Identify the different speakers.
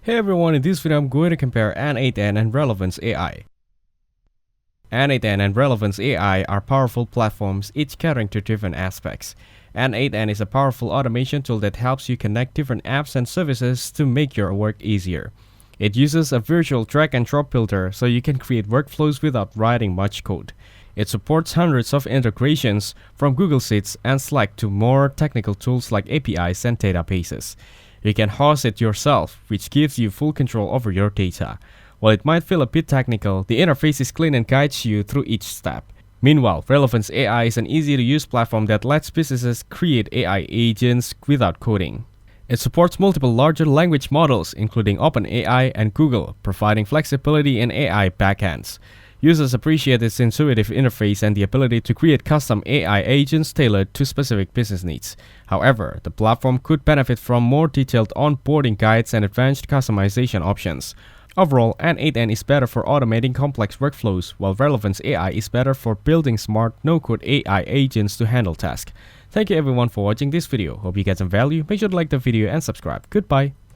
Speaker 1: Hey everyone, in this video I'm going to compare N8N and Relevance AI. N8N and Relevance AI are powerful platforms, each catering to different aspects. N8N is a powerful automation tool that helps you connect different apps and services to make your work easier. It uses a virtual drag and drop filter so you can create workflows without writing much code. It supports hundreds of integrations from Google Sheets and Slack to more technical tools like APIs and databases. You can host it yourself, which gives you full control over your data. While it might feel a bit technical, the interface is clean and guides you through each step. Meanwhile, Relevance AI is an easy-to-use platform that lets businesses create AI agents without coding. It supports multiple larger language models, including OpenAI and Google, providing flexibility in AI backends. Users appreciate its intuitive interface and the ability to create custom AI agents tailored to specific business needs. However, the platform could benefit from more detailed onboarding guides and advanced customization options. Overall, N8N is better for automating complex workflows, while Relevance AI is better for building smart, no-code AI agents to handle tasks. Thank you everyone for watching this video. Hope you get some value. Make sure to like the video and subscribe. Goodbye.